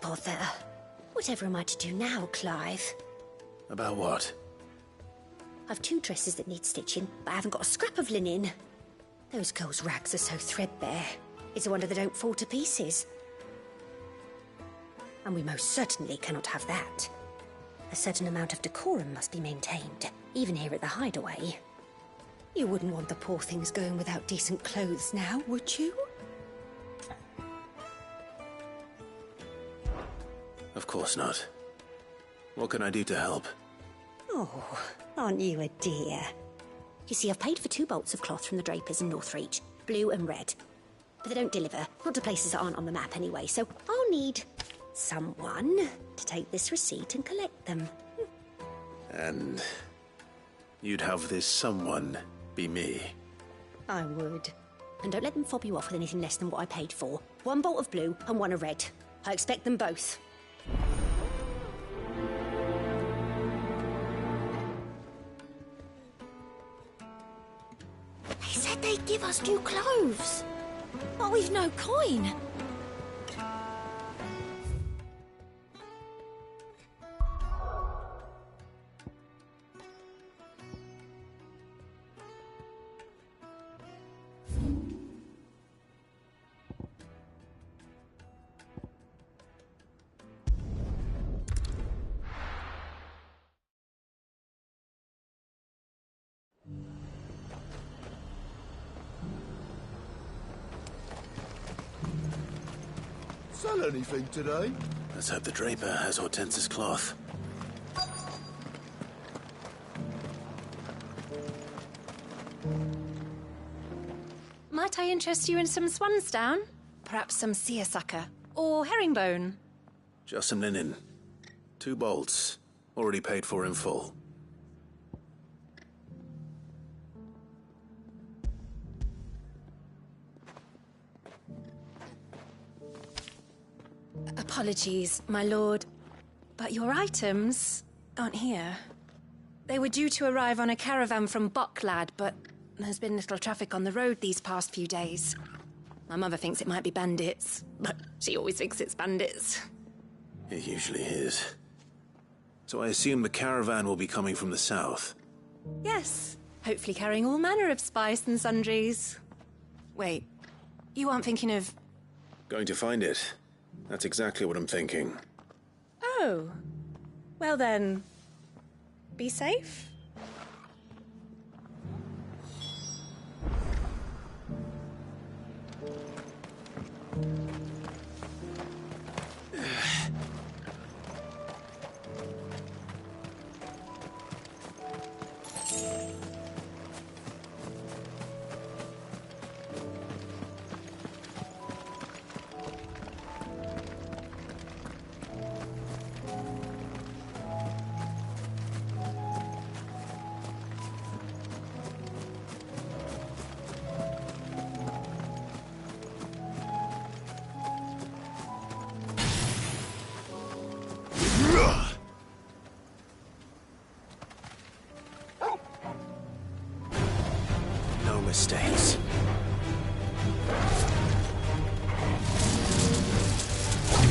bother. Whatever am I to do now, Clive? About what? I've 2 dresses that need stitching, but I haven't got a scrap of linen. Those girls' rags are so threadbare. It's a wonder they don't fall to pieces. And we most certainly cannot have that. A certain amount of decorum must be maintained, even here at the Hideaway. You wouldn't want the poor things going without decent clothes now, would you? Of course not. What can I do to help? Oh, aren't you a dear? You see, I've paid for 2 bolts of cloth from the drapers in Northreach, blue and red. But they don't deliver, not to places that aren't on the map anyway, so I'll need someone to take this receipt and collect them. And you'd have this someone be me? I would. And don't let them fob you off with anything less than what I paid for. 1 bolt of blue and 1 of red. I expect them both. They said they'd give us new clothes. But we've no coin. Sell anything today? Let's hope the draper has Hortense's cloth. Might I interest you in some swansdown? Perhaps some seersucker or herringbone? Just some linen. 2 bolts. Already paid for in full. Apologies, my lord, but your items aren't here. They were due to arrive on a caravan from Bocklad, but there's been little traffic on the road these past few days. My mother thinks it might be bandits, but she always thinks it's bandits. It usually is. So I assume the caravan will be coming from the south? Yes, hopefully carrying all manner of spice and sundries. Wait, you aren't thinking of... Going to find it. That's exactly what I'm thinking. Oh. Well then, be safe. No mistakes.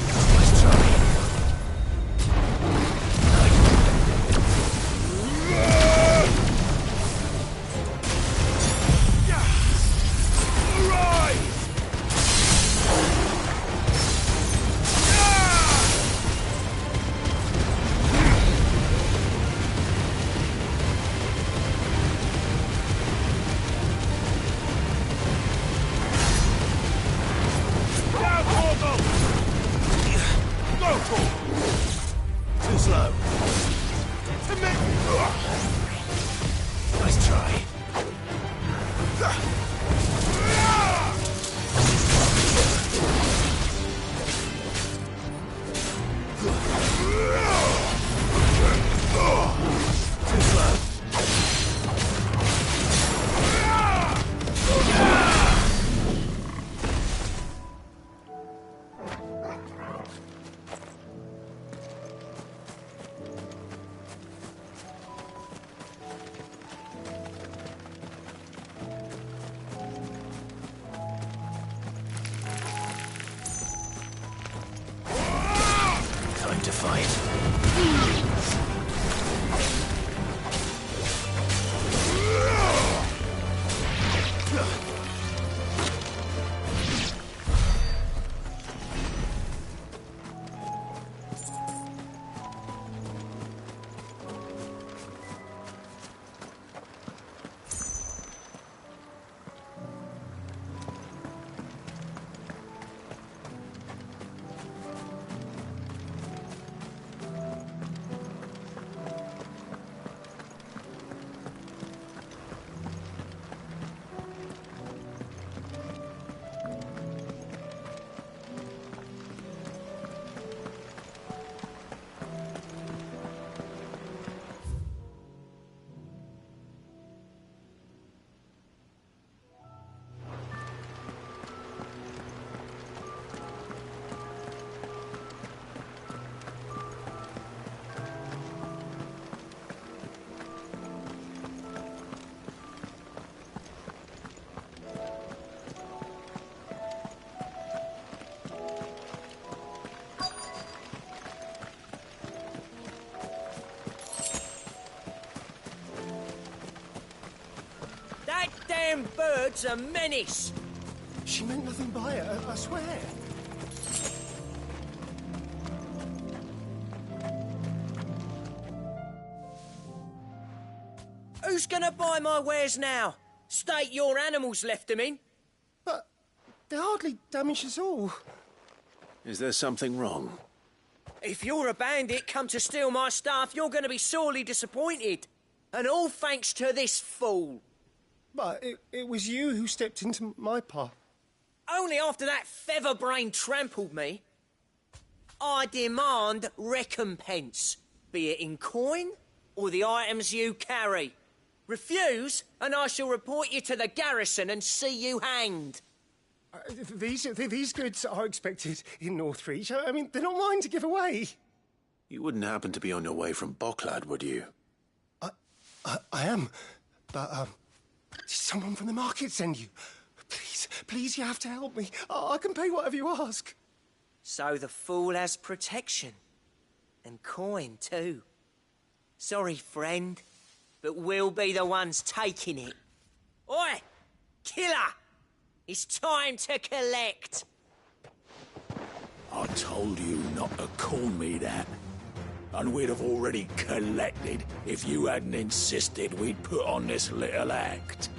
Nice try. damn bird's a menace. She meant nothing by it, I swear. Who's gonna buy my wares now? State your animals left them in. But they hardly damaged us all. Is there something wrong? If you're a bandit come to steal my stuff, you're gonna be sorely disappointed. And all thanks to this fool. But it was you who stepped into my path. Only after that feather-brain trampled me. I demand recompense, be it in coin or the items you carry. Refuse, and I shall report you to the garrison and see you hanged. These goods are expected in Northreach. I mean, they're not mine to give away. You wouldn't happen to be on your way from Bocklad, would you? I am, but did someone from the market send you? Please, you have to help me. I can pay whatever you ask. So the fool has protection. And coin, too. Sorry, friend, but we'll be the ones taking it. Oi! Killer! It's time to collect. I told you not to call me that. And we'd have already collected if you hadn't insisted we'd put on this little act.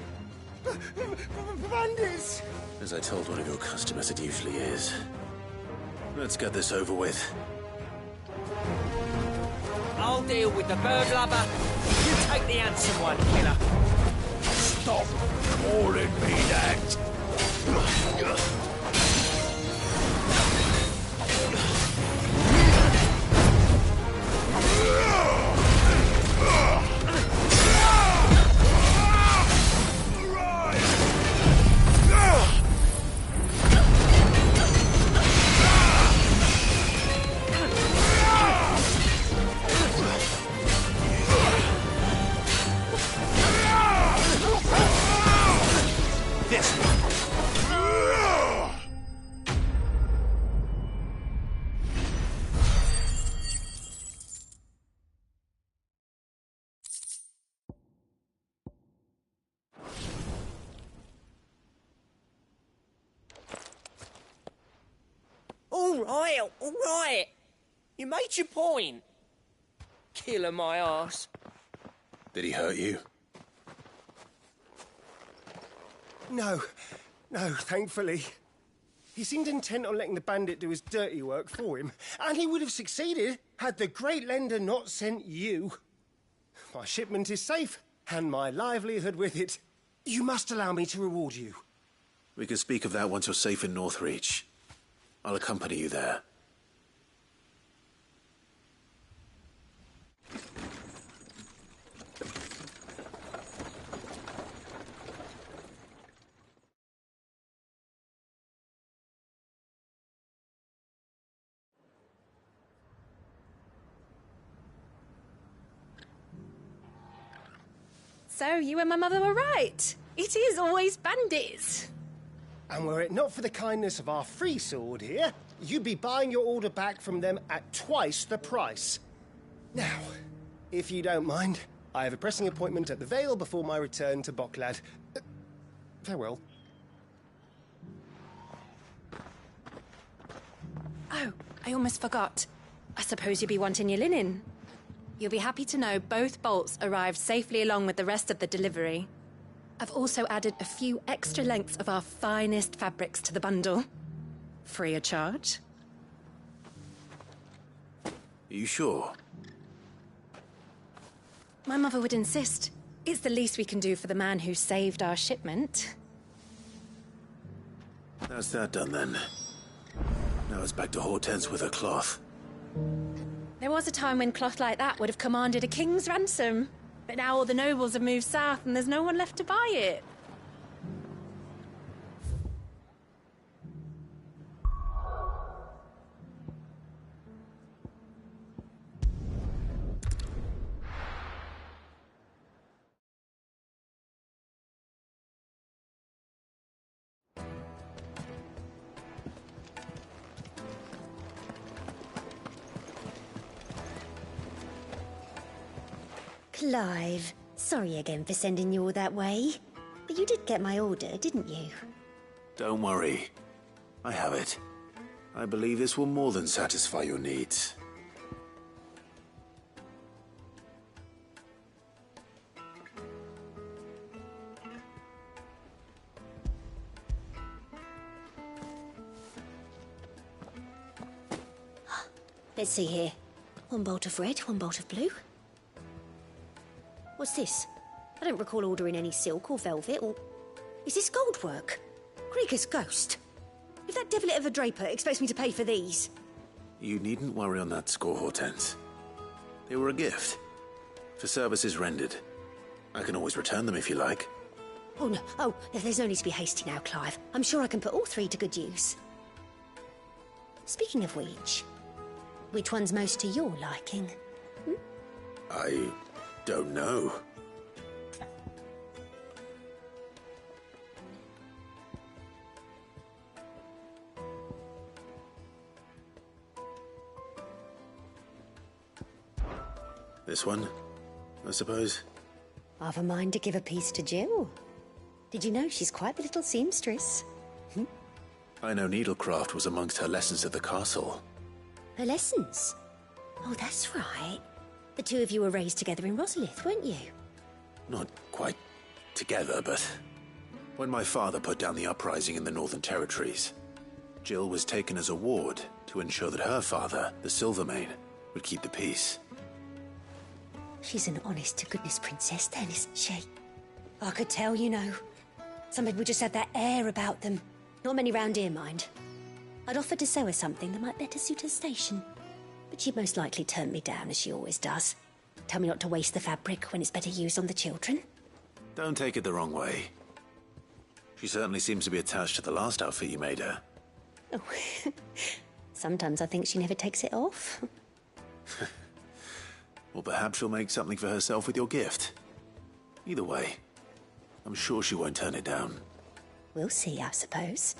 Bandits! As I told one of your customers, it usually is. Let's get this over with. I'll deal with the bird lover. You take the handsome one, killer. Stop calling me that! All right. You made your point. Killer my ass. Did he hurt you? No, thankfully. He seemed intent on letting the bandit do his dirty work for him, and he would have succeeded had the Great Lender not sent you. My shipment is safe, and my livelihood with it. You must allow me to reward you. We can speak of that once you're safe in Northreach. I'll accompany you there. So you and my mother were right. It is always bandits. And were it not for the kindness of our free sword here, you'd be buying your order back from them at twice the price. Now, if you don't mind, I have a pressing appointment at the Vale before my return to Bocklad. Farewell. Oh, I almost forgot. I suppose you'll be wanting your linen. You'll be happy to know both bolts arrived safely along with the rest of the delivery. I've also added a few extra lengths of our finest fabrics to the bundle. Free of charge. Are you sure? My mother would insist. It's the least we can do for the man who saved our shipment. That's that done then. Now it's back to Hortense with her cloth. There was a time when cloth like that would have commanded a king's ransom. But now all the nobles have moved south and there's no one left to buy it. Clive, sorry again for sending you all that way. But you did get my order, didn't you? Don't worry. I have it. I believe this will more than satisfy your needs. Let's see here. One bolt of red, one bolt of blue. What's this? I don't recall ordering any silk or velvet or... Is this gold work? Krieger's ghost. If that devilit of a draper expects me to pay for these... You needn't worry on that score, Hortense. They were a gift. For services rendered. I can always return them if you like. Oh, no. Oh, there's no need to be hasty now, Clive. I'm sure I can put all three to good use. Speaking of which one's most to your liking? I don't know. This one, I suppose. I've a mind to give a piece to Jill. Did you know she's quite the little seamstress? I know needlecraft was amongst her lessons at the castle. Her lessons? Oh, that's right. The two of you were raised together in Rosalith, weren't you? Not quite together, but... When my father put down the uprising in the Northern Territories, Jill was taken as a ward to ensure that her father, the Silvermane, would keep the peace. She's an honest-to-goodness princess then, isn't she? I could tell, you know. Some people just have that air about them. Not many round here, mind. I'd offered to sew her something that might better suit her station. But she'd most likely turn me down, as she always does. Tell me not to waste the fabric when it's better used on the children. Don't take it the wrong way. She certainly seems to be attached to the last outfit you made her. Oh, sometimes I think she never takes it off. Or perhaps she'll make something for herself with your gift. Either way, I'm sure she won't turn it down. We'll see, I suppose.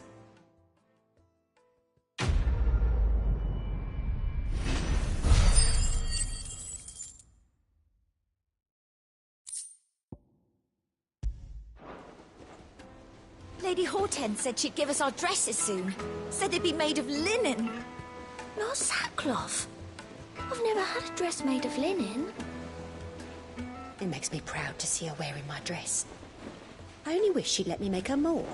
Lady Hortense said she'd give us our dresses soon. Said they'd be made of linen. Not sackcloth. I've never had a dress made of linen. It makes me proud to see her wearing my dress. I only wish she'd let me make her more.